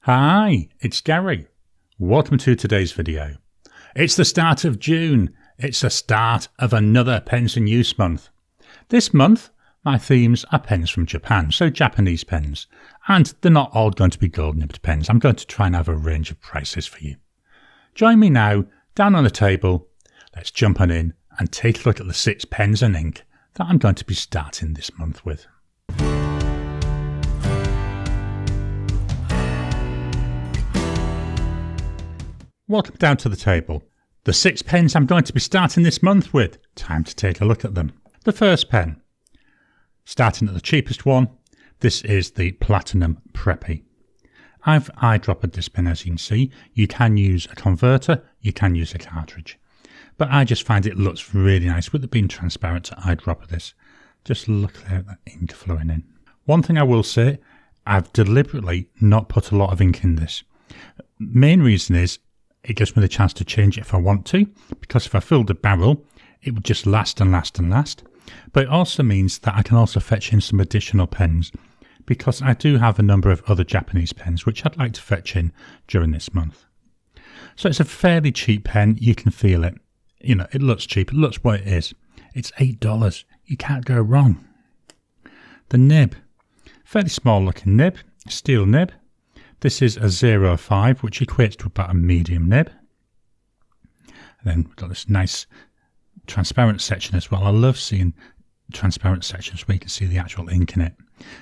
Hi, it's Gary. Welcome to today's video. It's the start of June. It's the start of another pens in use month. This month, my themes are pens from Japan, so Japanese pens. And they're not all going to be gold-nibbed pens. I'm going to try and have a range of prices for you. Join me now, down on the table. Let's jump on in and take a look at the 6 pens and ink that I'm going to be starting this month with. Welcome down to the table. The 6 pens I'm going to be starting this month with. Time to take a look at them. The first pen, starting at the cheapest one, this is the Platinum Preppy. I've eyedroppered this pen, as you can see. You can use a converter, you can use a cartridge. But I just find it looks really nice with it being transparent to eyedropper this. Just look there at that ink flowing in. One thing I will say, I've deliberately not put a lot of ink in this. Main reason is, it gives me the chance to change it if I want to, because if I filled the barrel, it would just last and last and last. But it also means that I can also fetch in some additional pens, because I do have a number of other Japanese pens which I'd like to fetch in during this month. So it's a fairly cheap pen, you can feel it. You know, it looks cheap, it looks what it is. It's $8, you can't go wrong. The nib, fairly small looking nib, steel nib. This is a 0.5, which equates to about a medium nib. And then we've got this nice transparent section as well. I love seeing transparent sections where you can see the actual ink in it.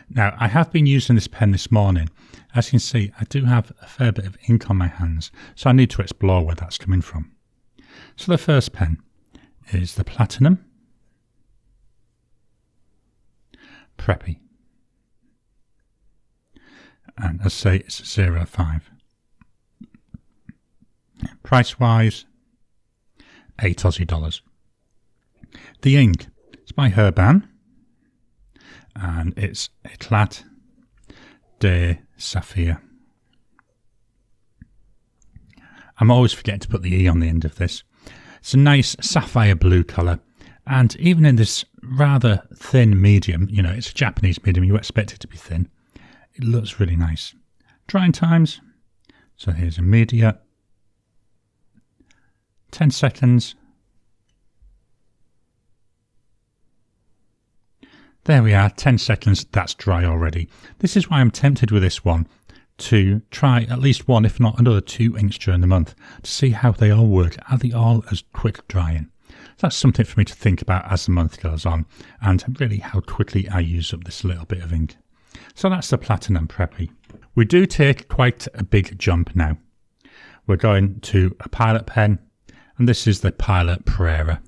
Now, I have been using this pen this morning. As you can see, I do have a fair bit of ink on my hands, so I need to explore where that's coming from. So the first pen is the Platinum Preppy. And as I say, it's a 0.5. Price wise, $8 Aussie. The ink is by Herbin and it's Éclat de Saphir. I'm always forgetting to put the E on the end of this. It's a nice sapphire blue colour, and even in this rather thin medium, you know, it's a Japanese medium, you expect it to be thin. It looks really nice. Drying times. So here's immediate. 10 seconds. There we are, 10 seconds, that's dry already. This is why I'm tempted with this one to try at least one, if not another 2 inks during the month to see how they all work. Are they all as quick drying? That's something for me to think about as the month goes on, and really how quickly I use up this little bit of ink. So that's the Platinum Preppy. We do take quite a big jump now. We're going to a Pilot pen, and this is the Pilot Prera.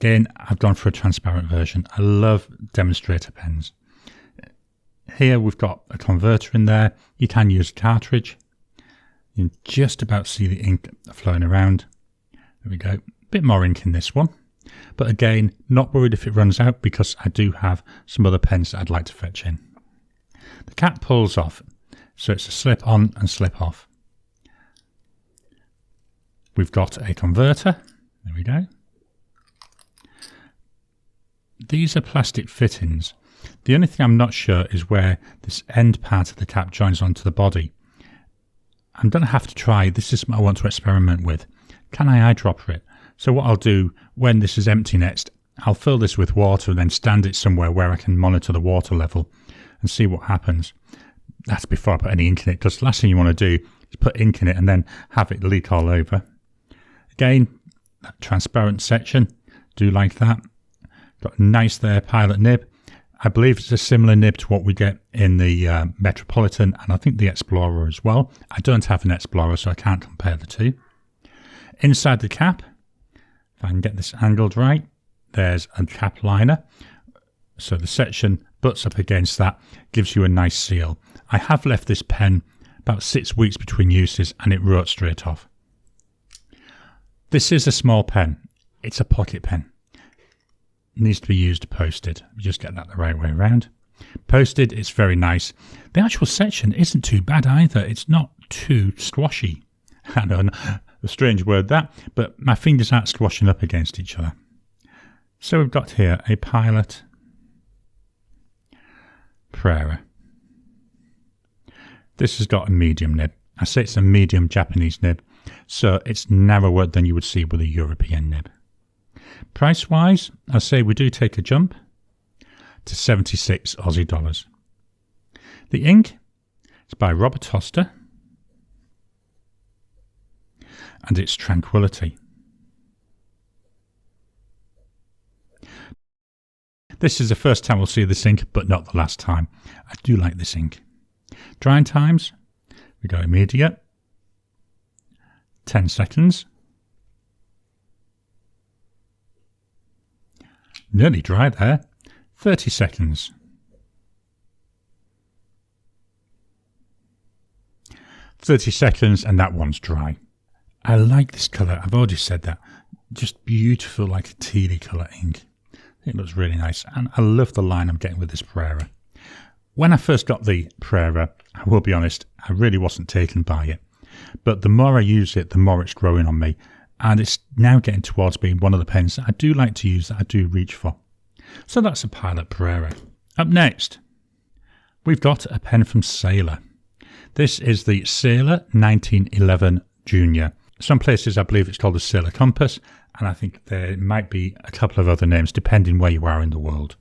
Again, I've gone for a transparent version. I love demonstrator pens. Here we've got a converter in there. You can use a cartridge. You can just about see the ink flowing around. There we go. A bit more ink in this one. But again, not worried if it runs out because I do have some other pens that I'd like to fetch in. The cap pulls off, so it's a slip on and slip off. We've got a converter. There we go. These are plastic fittings. The only thing I'm not sure is where this end part of the cap joins onto the body. I'm going to have to try. This is what I want to experiment with. Can I eyedropper it? So what I'll do when this is empty next, I'll fill this with water and then stand it somewhere where I can monitor the water level and see what happens. That's before I put any ink in it, because the last thing you want to do is put ink in it and then have it leak all over. Again, that transparent section, do like that. Got a nice there Pilot nib. I believe it's a similar nib to what we get in the Metropolitan and I think the Explorer as well. I don't have an Explorer, so I can't compare the two. Inside the cap, if I can get this angled right, there's a cap liner. So the section butts up against that, gives you a nice seal. I have left this pen about 6 weeks between uses and it wrote straight off. This is a small pen. It's a pocket pen. It needs to be used posted. Just get that the right way around. Posted, it's very nice. The actual section isn't too bad either. It's not too squashy. I know, a strange word that, but my fingers aren't squashing up against each other. So we've got here a Pilot Prera. This has got a medium nib. I say it's a medium Japanese nib, so it's narrower than you would see with a European nib. Price-wise, I say we do take a jump to 76 Aussie dollars. The ink is by Oster, and it's Tranquility. This is the first time we'll see this ink, but not the last time. I do like this ink. Drying times, we go immediate, 10 seconds. Nearly dry there, 30 seconds. 30 seconds and that one's dry. I like this colour, I've already said that. Just beautiful, like a tealy colour ink. It looks really nice, and I love the line I'm getting with this Prera. When I first got the Prera, I will be honest, I really wasn't taken by it. But the more I use it, the more it's growing on me, and it's now getting towards being one of the pens that I do like to use, that I do reach for. So that's a Pilot Prera. Up next, we've got a pen from Sailor. This is the Sailor 1911 Junior. Some places I believe it's called the Sailor Compass, and I think there might be a couple of other names depending where you are in the world.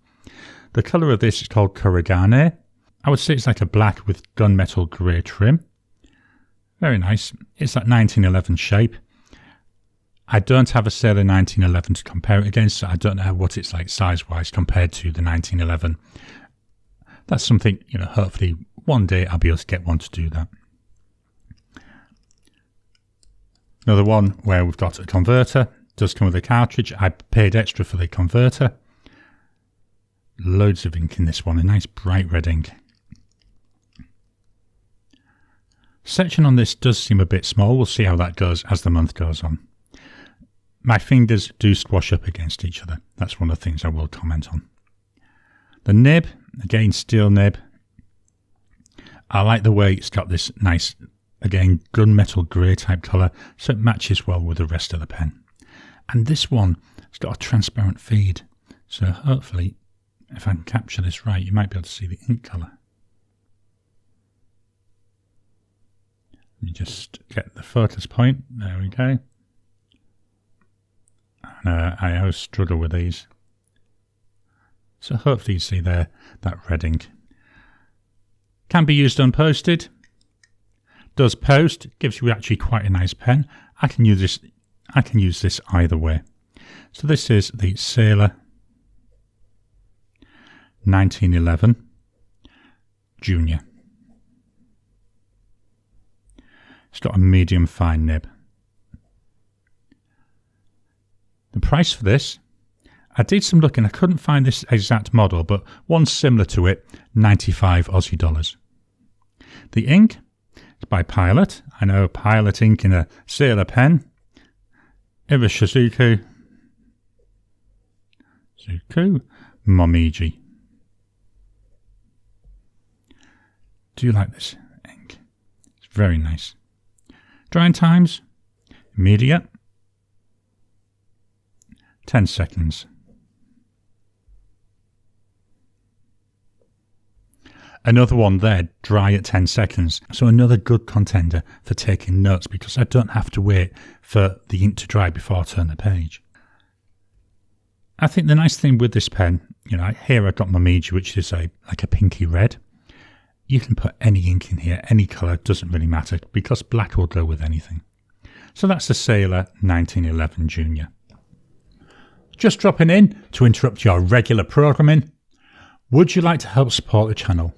The colour of this is called Kurogane. I would say it's like a black with gunmetal grey trim. Very nice. It's that 1911 shape. I don't have a Sailor 1911 to compare it against, so I don't know what it's like size-wise compared to the 1911. That's something, hopefully one day I'll be able to get one to do that. Another one where we've got a converter. Does come with a cartridge. I paid extra for the converter. Loads of ink in this one. A nice bright red ink. Section on this does seem a bit small. We'll see how that goes as the month goes on. My fingers do squash up against each other. That's one of the things I will comment on. The nib, again steel nib. I like the way it's got this nice, again, gunmetal grey type colour, so it matches well with the rest of the pen. And this one has got a transparent feed, so hopefully, if I can capture this right, you might be able to see the ink colour. Let me just get the focus point. There we go. And, I always struggle with these. So hopefully you see there that red ink. Can be used unposted. Does post. Gives you actually quite a nice pen. I can use this either way. So this is the Sailor 1911 Junior. It's got a medium fine nib. The price for this, I did some looking, I couldn't find this exact model, but one similar to it, 95 Aussie dollars. The ink is by Pilot. I know, Pilot ink in a Sailor pen. Iroshizuku. Momiji. Do you like this ink? It's very nice. Drying times, immediate, 10 seconds. Another one there, dry at 10 seconds. So another good contender for taking notes, because I don't have to wait for the ink to dry before I turn the page. I think the nice thing with this pen, here I've got Momiji, which is like a pinky red. You can put any ink in here, any colour, doesn't really matter, because black will go with anything. So that's the Sailor 1911 Junior. Just dropping in to interrupt your regular programming. Would you like to help support the channel?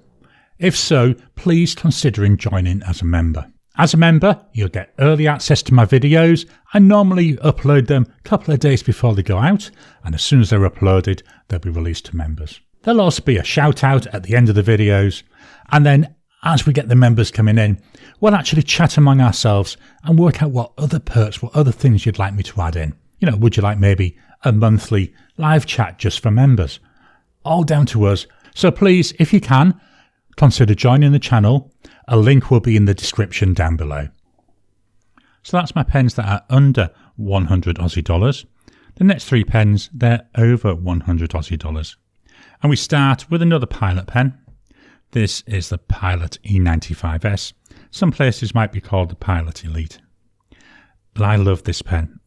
If so, please consider joining as a member. As a member, you'll get early access to my videos. I normally upload them a couple of days before they go out, and as soon as they're uploaded, they'll be released to members. There'll also be a shout out at the end of the videos, and then as we get the members coming in, we'll actually chat among ourselves and work out what other perks, what other things you'd like me to add in. Would you like maybe a monthly live chat just for members? All down to us. So please, if you can, consider joining the channel. A link will be in the description down below. So that's my pens that are under 100 Aussie dollars. The next three pens, they're over 100 Aussie dollars. And we start with another Pilot pen. This is the Pilot E95S. Some places might be called the Pilot Elite. But I love this pen.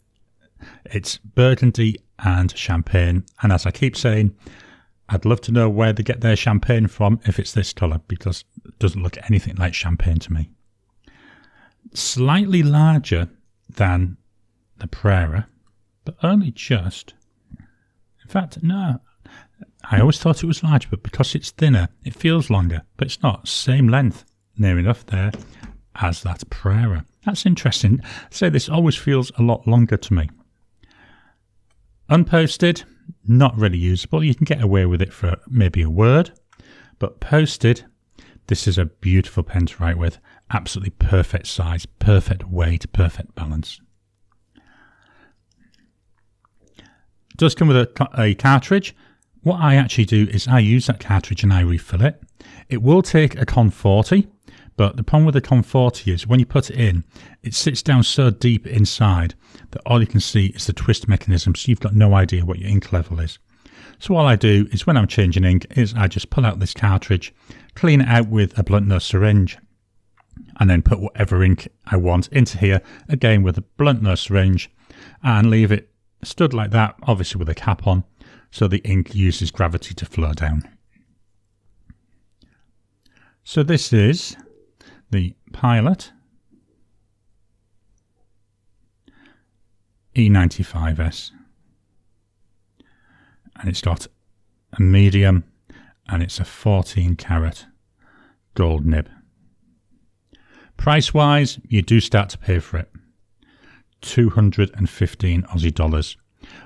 It's burgundy and champagne, and as I keep saying, I'd love to know where they get their champagne from if it's this colour, because it doesn't look anything like champagne to me. Slightly larger than the Prera, but only just. In fact, no, I always thought it was larger, but because it's thinner, it feels longer, but it's not. Same length, near enough there, as that Prera. That's interesting. I'd say this always feels a lot longer to me. Unposted, not really usable. You can get away with it for maybe a word, but posted, this is a beautiful pen to write with. Absolutely perfect size, perfect weight, perfect balance. It does come with a cartridge. What I actually do is I use that cartridge and I refill it. It will take a Con 40, but the problem with the Con 40 is when you put it in, it sits down so deep inside that all you can see is the twist mechanism, so you've got no idea what your ink level is. So all I do is when I'm changing ink is I just pull out this cartridge, clean it out with a blunt nose syringe, and then put whatever ink I want into here, again with a blunt nose syringe, and leave it stood like that, obviously with a cap on, so the ink uses gravity to flow down. So this is the Pilot E95S, and it's got a medium and it's a 14 karat gold nib. Price wise, you do start to pay for it. 215 Aussie dollars,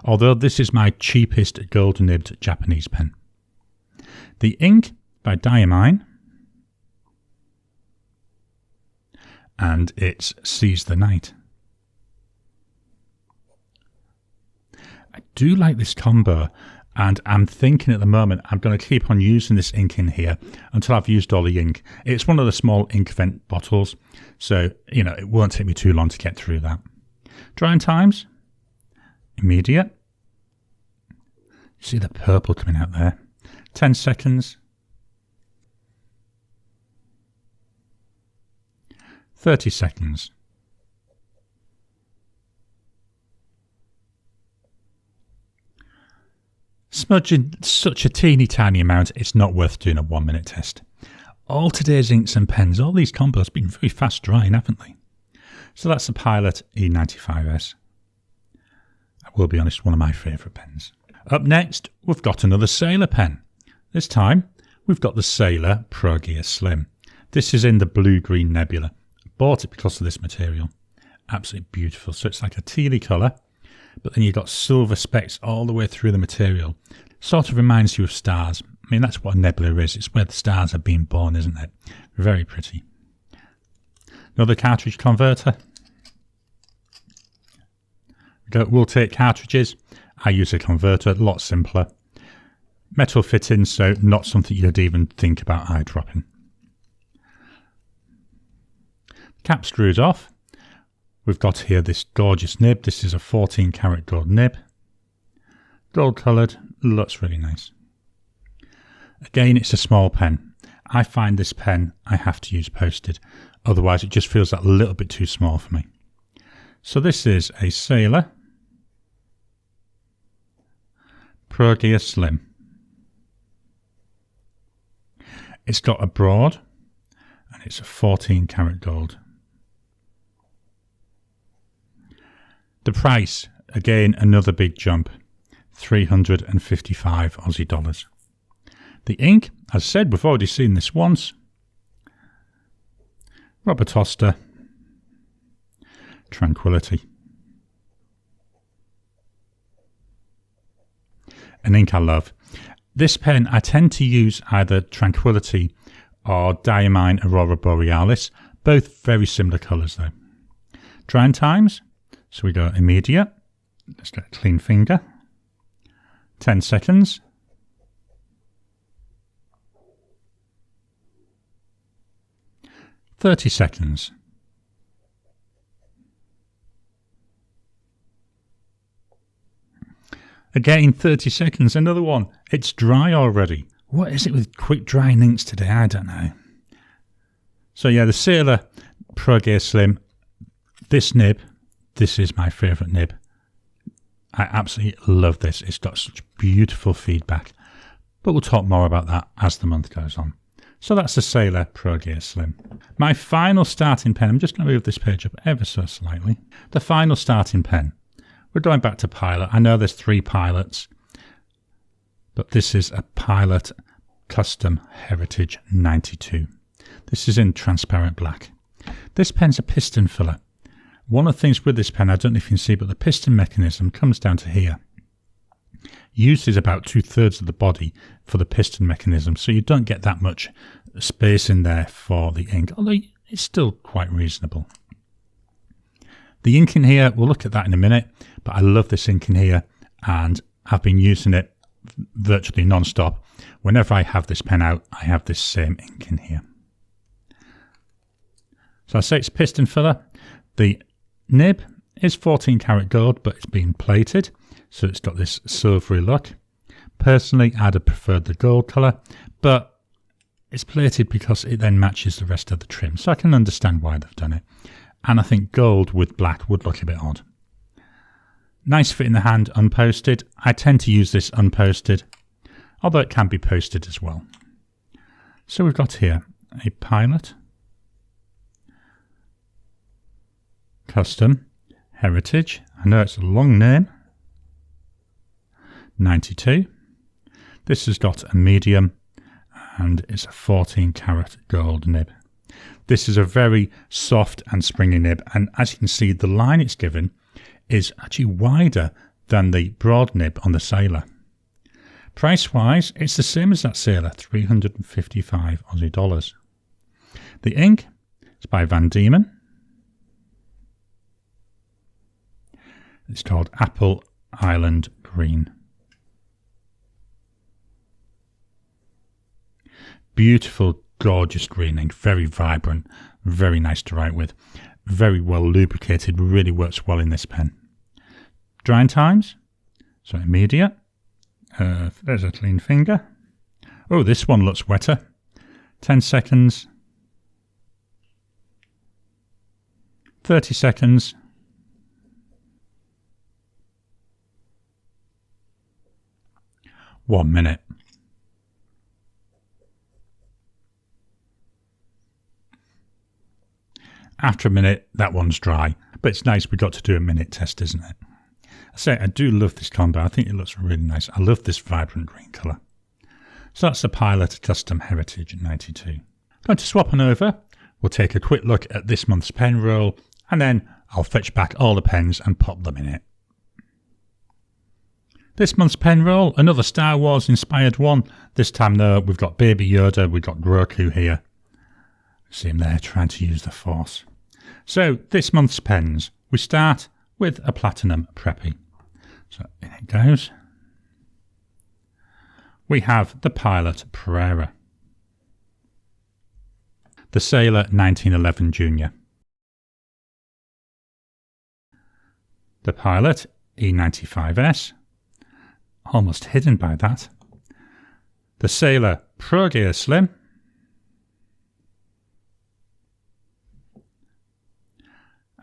although this is my cheapest gold nibbed Japanese pen. The ink by Diamine, and it's Seize the Night. I do like this combo, and I'm thinking at the moment I'm going to keep on using this ink in here until I've used all the ink. It's one of the small ink vent bottles, so it won't take me too long to get through that. Drying times, immediate. See the purple coming out there. 10 seconds. 30 seconds. Smudging such a teeny tiny amount, it's not worth doing a 1 minute test. All today's inks and pens, all these combos have been very fast drying, haven't they? So that's the Pilot E95S. I will be honest, one of my favourite pens. Up next, we've got another Sailor pen. This time, we've got the Sailor ProGear Slim. This is in the blue-green nebula. I bought it because of this material. Absolutely beautiful. So it's like a tealy colour, but then you've got silver specks all the way through the material. Sort of reminds you of stars. I mean, that's what a nebula is. It's where the stars are being born, isn't it? Very pretty. Another cartridge converter. We'll take cartridges. I use a converter, a lot simpler. Metal fittings, so not something you'd even think about eyedropping. Cap screws off. We've got here this gorgeous nib. This is a 14 karat gold nib. Gold coloured, looks really nice. Again, it's a small pen. I find this pen I have to use posted, otherwise it just feels that little bit too small for me. So this is a Sailor ProGear Slim. It's got a broad and it's a 14 karat gold. The price, again, another big jump, 355 Aussie dollars. The ink, as I said, we've already seen this once. Robert Oster, Tranquility. An ink I love. This pen, I tend to use either Tranquility or Diamine Aurora Borealis, both very similar colours though. Drying times, so we go immediate. Let's get a clean finger. 10 seconds. 30 seconds. Again, 30 seconds. Another one. It's dry already. What is it with quick drying inks today? I don't know. So yeah, the Sailor ProGear Slim. This nib, this is my favourite nib. I absolutely love this. It's got such beautiful feedback. But we'll talk more about that as the month goes on. So that's the Sailor ProGear Slim. My final starting pen, I'm just going to move this page up ever so slightly. The final starting pen. We're going back to Pilot. I know there's 3 Pilots, but this is a Pilot Custom Heritage 92. This is in transparent black. This pen's a piston filler. One of the things with this pen, I don't know if you can see, but the piston mechanism comes down to here. Uses about 2/3 of the body for the piston mechanism, so you don't get that much space in there for the ink, although it's still quite reasonable. The ink in here, we'll look at that in a minute, but I love this ink in here, and I've been using it virtually non-stop. Whenever I have this pen out, I have this same ink in here. So I say it's piston filler. The nib is 14 karat gold, but it's been plated, so it's got this silvery look. Personally, I'd have preferred the gold colour, but it's plated because it then matches the rest of the trim, so I can understand why they've done it. And I think gold with black would look a bit odd. Nice fit in the hand, unposted. I tend to use this unposted, although it can be posted as well. So we've got here a Pilot Custom Heritage. I know it's a long name. 92. This has got a medium and it's a 14 karat gold nib. This is a very soft and springy nib, and as you can see, the line it's given is actually wider than the broad nib on the Sailor. Price wise, it's the same as that Sailor, 355 Aussie dollars. The ink is by Dieman. It's called Apple Island Green. Beautiful, gorgeous green ink, very vibrant, very nice to write with, very well lubricated, really works well in this pen. Drying times, so immediate. There's a clean finger. Oh, this one looks wetter. 10 seconds. 30 seconds. 1 minute. After a minute, that one's dry. But it's nice we got to do a minute test, isn't it? I say, I do love this combo. I think it looks really nice. I love this vibrant green colour. So that's the Pilot Custom Heritage 92. Going to swap on over. We'll take a quick look at this month's pen roll, and then I'll fetch back all the pens and pop them in it. This month's pen roll, another Star Wars inspired one. This time though, we've got Baby Yoda, we've got Grogu here. See him there trying to use the Force. So this month's pens, we start with a Platinum Preppy. So in it goes. We have the Pilot Prera. The Sailor 1911 Junior. The Pilot E95S. Almost hidden by that. The Sailor ProGear Slim.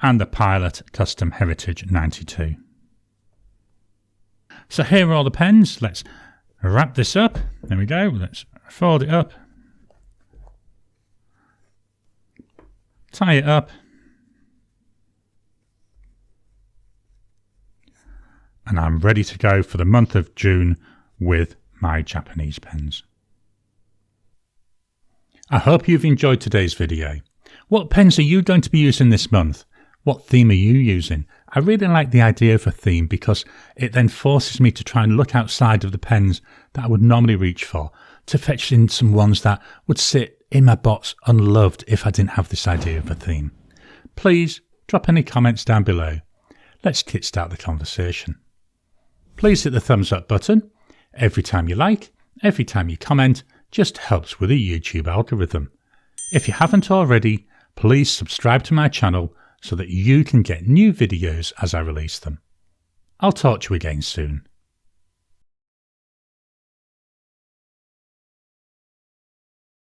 And the Pilot Custom Heritage 92. So here are all the pens. Let's wrap this up. There we go. Let's fold it up. Tie it up. And I'm ready to go for the month of June with my Japanese pens. I hope you've enjoyed today's video. What pens are you going to be using this month? What theme are you using? I really like the idea of a theme because it then forces me to try and look outside of the pens that I would normally reach for, to fetch in some ones that would sit in my box unloved if I didn't have this idea of a theme. Please drop any comments down below. Let's kickstart the conversation. Please hit the thumbs up button. Every time you like, every time you comment, just helps with the YouTube algorithm. If you haven't already, please subscribe to my channel so that you can get new videos as I release them. I'll talk to you again soon.